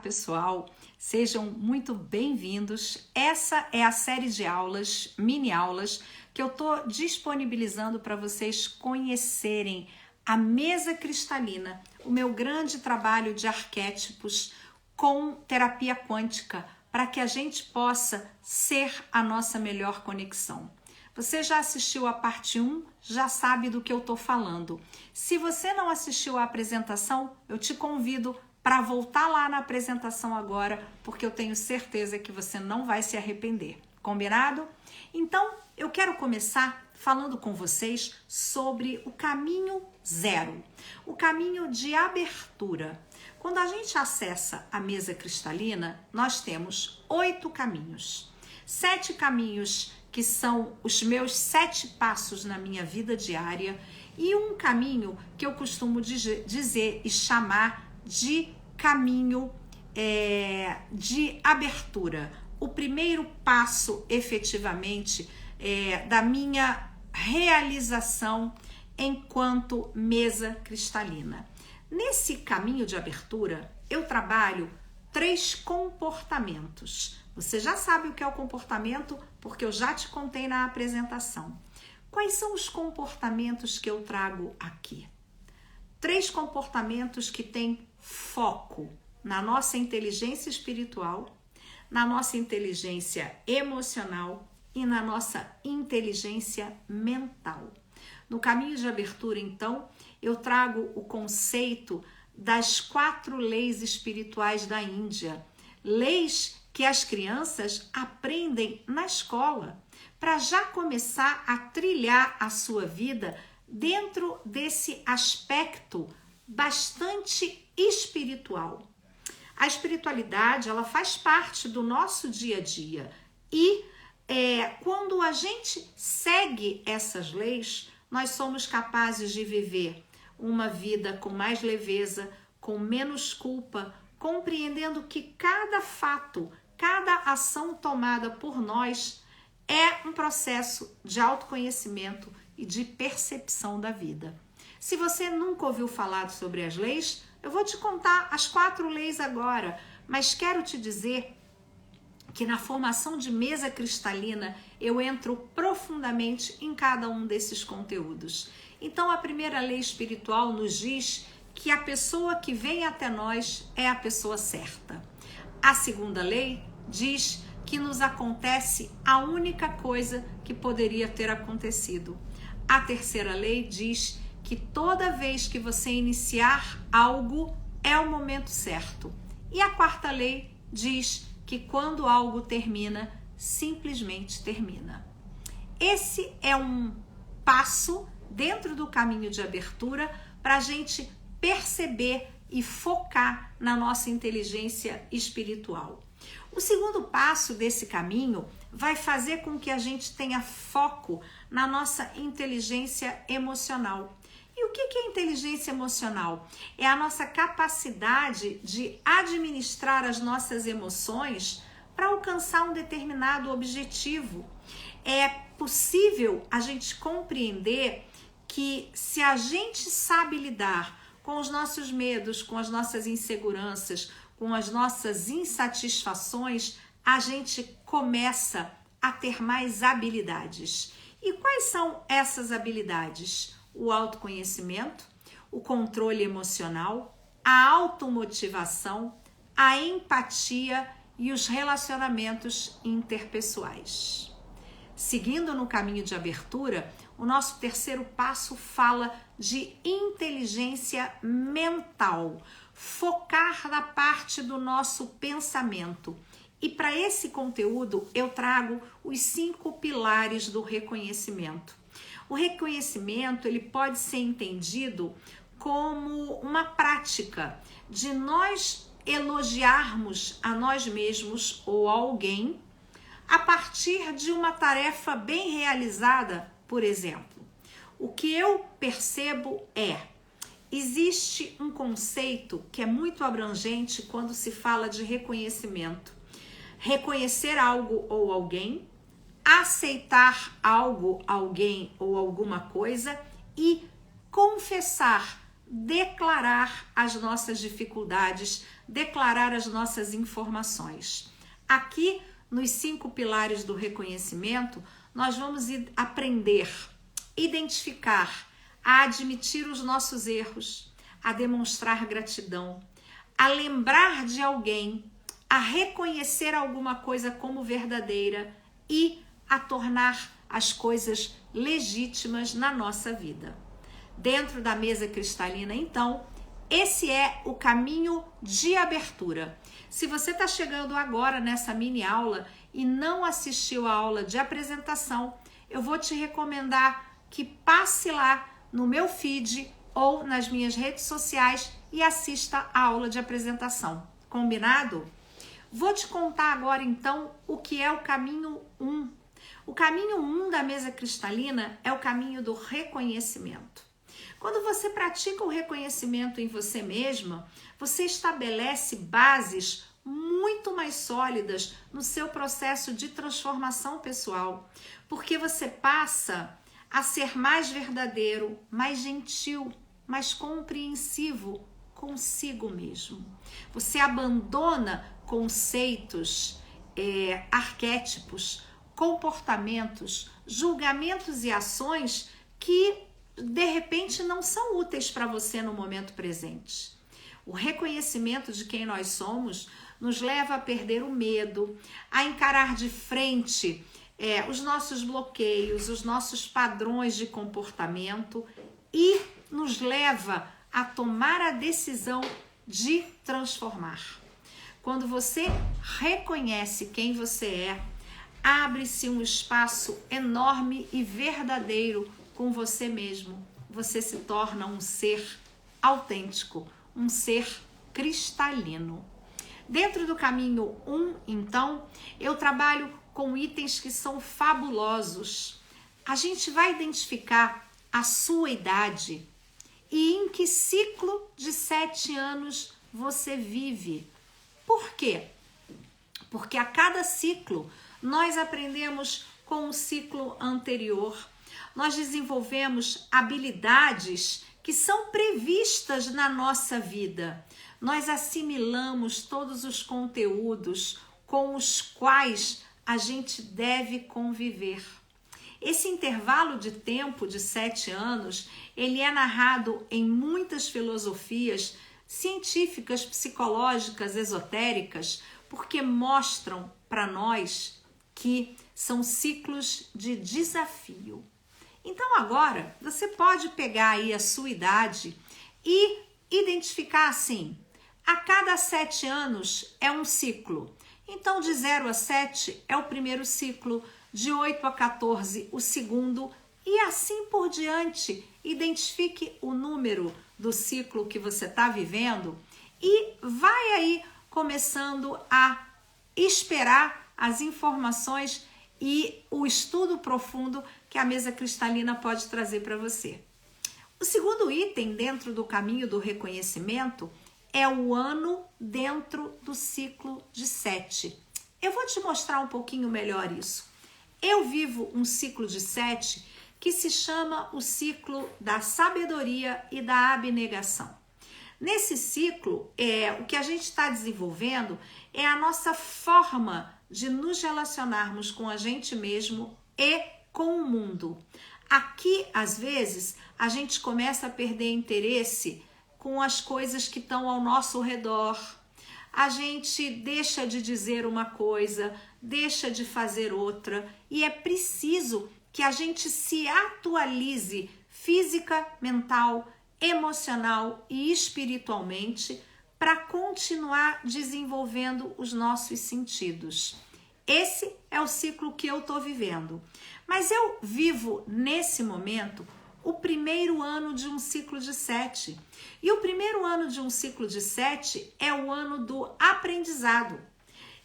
Pessoal, sejam muito bem-vindos. Essa é a série de aulas, mini aulas, que eu estou disponibilizando para vocês conhecerem a mesa cristalina, o meu grande trabalho de arquétipos com terapia quântica, para que a gente possa ser a nossa melhor conexão. Você já assistiu a parte 1, já sabe do que eu estou falando. Se você não assistiu a apresentação, eu te convido para voltar lá na apresentação agora, porque eu tenho certeza que você não vai se arrepender. Combinado? Então, eu quero começar falando com vocês sobre o caminho zero, o caminho de abertura. Quando a gente acessa a mesa cristalina, nós temos 8 caminhos. 7 caminhos que são os meus 7 passos na minha vida diária e um caminho que eu costumo dizer e chamar de caminho de abertura. O primeiro passo, efetivamente, da minha realização enquanto mesa cristalina. Nesse caminho de abertura, eu trabalho 3 comportamentos. Você já sabe o que é o comportamento, porque eu já te contei na apresentação. Quais são os comportamentos que eu trago aqui? 3 comportamentos que têm foco na nossa inteligência espiritual, na nossa inteligência emocional e na nossa inteligência mental. No caminho de abertura, então, eu trago o conceito das 4 leis espirituais da Índia, leis que as crianças aprendem na escola, para já começar a trilhar a sua vida dentro desse aspecto bastante espiritual. A espiritualidade, ela faz parte do nosso dia a dia e quando a gente segue essas leis, nós somos capazes de viver uma vida com mais leveza, com menos culpa, compreendendo que cada fato, cada ação tomada por nós é um processo de autoconhecimento e de percepção da vida. Se você nunca ouviu falar sobre as leis, eu vou te contar as 4 leis agora, mas quero te dizer que na formação de mesa cristalina eu entro profundamente em cada um desses conteúdos. Então a primeira lei espiritual nos diz que a pessoa que vem até nós é a pessoa certa. A segunda lei diz que nos acontece a única coisa que poderia ter acontecido. A terceira lei diz que toda vez que você iniciar algo é o momento certo. E a quarta lei diz que quando algo termina, simplesmente termina. Esse é um passo dentro do caminho de abertura para a gente perceber e focar na nossa inteligência espiritual. O segundo passo desse caminho vai fazer com que a gente tenha foco na nossa inteligência emocional. E o que é inteligência emocional? É a nossa capacidade de administrar as nossas emoções para alcançar um determinado objetivo. É possível a gente compreender que se a gente sabe lidar com os nossos medos, com as nossas inseguranças, com as nossas insatisfações, a gente começa a ter mais habilidades. E quais são essas habilidades? O autoconhecimento, o controle emocional, a automotivação, a empatia e os relacionamentos interpessoais. Seguindo no caminho de abertura, o nosso terceiro passo fala de inteligência mental, focar na parte do nosso pensamento. E para esse conteúdo eu trago os 5 pilares do reconhecimento. O reconhecimento, ele pode ser entendido como uma prática de nós elogiarmos a nós mesmos ou a alguém a partir de uma tarefa bem realizada, por exemplo. O que eu percebo existe um conceito que é muito abrangente quando se fala de reconhecimento. Reconhecer algo ou alguém, aceitar algo, alguém ou alguma coisa e confessar declarar as nossas dificuldades, declarar as nossas informações. Aqui, nos 5 pilares do reconhecimento, nós vamos aprender, identificar, a admitir os nossos erros, a demonstrar gratidão, a lembrar de alguém, a reconhecer alguma coisa como verdadeira e a tornar as coisas legítimas na nossa vida. Dentro da mesa cristalina, então, esse é o caminho de abertura. Se você está chegando agora nessa mini aula e não assistiu a aula de apresentação, eu vou te recomendar que passe lá no meu feed ou nas minhas redes sociais e assista a aula de apresentação. Combinado? Vou te contar agora então o que é o caminho 1. O caminho 1 da mesa cristalina é o caminho do reconhecimento. Quando você pratica o reconhecimento em você mesma, você estabelece bases muito mais sólidas no seu processo de transformação pessoal, porque você passa a ser mais verdadeiro, mais gentil, mais compreensivo consigo mesmo. Você abandona conceitos, arquétipos, comportamentos, julgamentos e ações que de repente não são úteis para você no momento presente. O reconhecimento de quem nós somos nos leva a perder o medo, a encarar de frente os nossos bloqueios, os nossos padrões de comportamento e nos leva a tomar a decisão de transformar. Quando você reconhece quem você é, abre-se um espaço enorme e verdadeiro com você mesmo. Você se torna um ser autêntico, um ser cristalino. Dentro do caminho 1, então, eu trabalho com itens que são fabulosos. A gente vai identificar a sua idade e em que ciclo de 7 anos você vive. Por quê? Porque a cada ciclo nós aprendemos com o ciclo anterior. Nós desenvolvemos habilidades que são previstas na nossa vida. Nós assimilamos todos os conteúdos com os quais a gente deve conviver. Esse intervalo de tempo de 7 anos, ele é narrado em muitas filosofias científicas, psicológicas, esotéricas, porque mostram para nós que são ciclos de desafio. Então agora, você pode pegar aí a sua idade e identificar assim, a cada 7 anos é um ciclo. Então de 0 a 7 é o primeiro ciclo, de 8 a 14 o segundo e assim por diante. Identifique o número do ciclo que você está vivendo e vai aí começando a esperar as informações e o estudo profundo que a mesa cristalina pode trazer para você. O segundo item dentro do caminho do reconhecimento é o ano dentro do ciclo de 7. Eu vou te mostrar um pouquinho melhor isso. Eu vivo um ciclo de 7 que se chama o ciclo da sabedoria e da abnegação. Nesse ciclo, o que a gente está desenvolvendo é a nossa forma de nos relacionarmos com a gente mesmo e com o mundo. Aqui, às vezes, a gente começa a perder interesse com as coisas que estão ao nosso redor. A gente deixa de dizer uma coisa, deixa de fazer outra, e é preciso que a gente se atualize física, mental, emocional e espiritualmente para continuar desenvolvendo os nossos sentidos. Esse é o ciclo que eu estou vivendo. Mas eu vivo, nesse momento, o primeiro ano de um ciclo de 7. E o primeiro ano de um ciclo de 7 é o ano do aprendizado.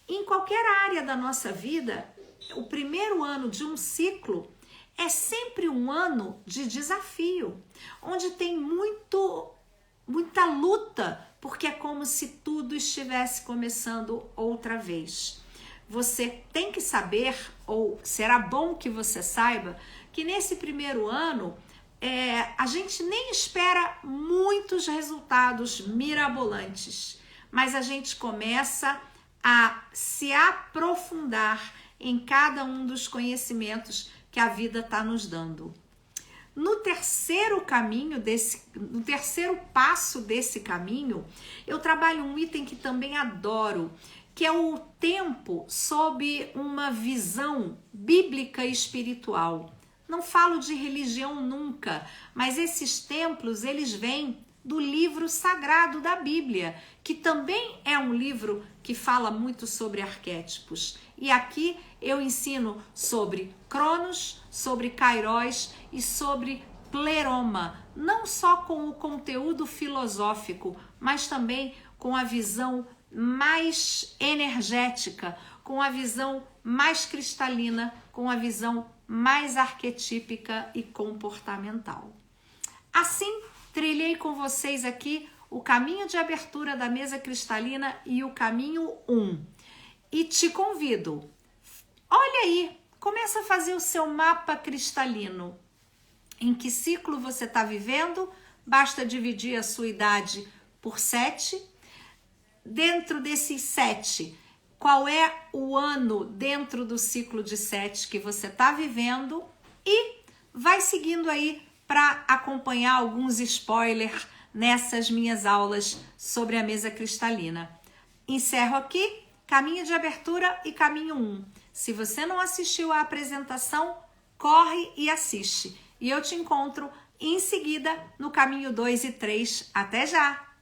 Em qualquer área da nossa vida, o primeiro ano de um ciclo é sempre um ano de desafio, onde tem muita luta, porque é como se tudo estivesse começando outra vez. Você tem que saber, ou será bom que você saiba, que nesse primeiro ano a gente nem espera muitos resultados mirabolantes, mas a gente começa a se aprofundar em cada um dos conhecimentos que a vida está nos dando. No terceiro passo desse caminho, eu trabalho um item que também adoro, que é o tempo sob uma visão bíblica e espiritual. Não falo de religião nunca, mas esses templos, eles vêm do livro sagrado da Bíblia, que também é um livro que fala muito sobre arquétipos. E aqui eu ensino sobre Cronos, sobre Kairos e sobre Pleroma, não só com o conteúdo filosófico, mas também com a visão mais energética, com a visão mais cristalina, com a visão mais arquetípica e comportamental. Assim, trilhei com vocês aqui o caminho de abertura da mesa cristalina e o caminho 1. E te convido, olha aí, começa a fazer o seu mapa cristalino. Em que ciclo você está vivendo? Basta dividir a sua idade por 7. Dentro desses 7, qual é o ano dentro do ciclo de 7 que você está vivendo? E vai seguindo aí para acompanhar alguns spoilers nessas minhas aulas sobre a mesa cristalina. Encerro aqui, caminho de abertura e caminho 1. Se você não assistiu à apresentação, corre e assiste. E eu te encontro em seguida no caminho 2 e 3. Até já!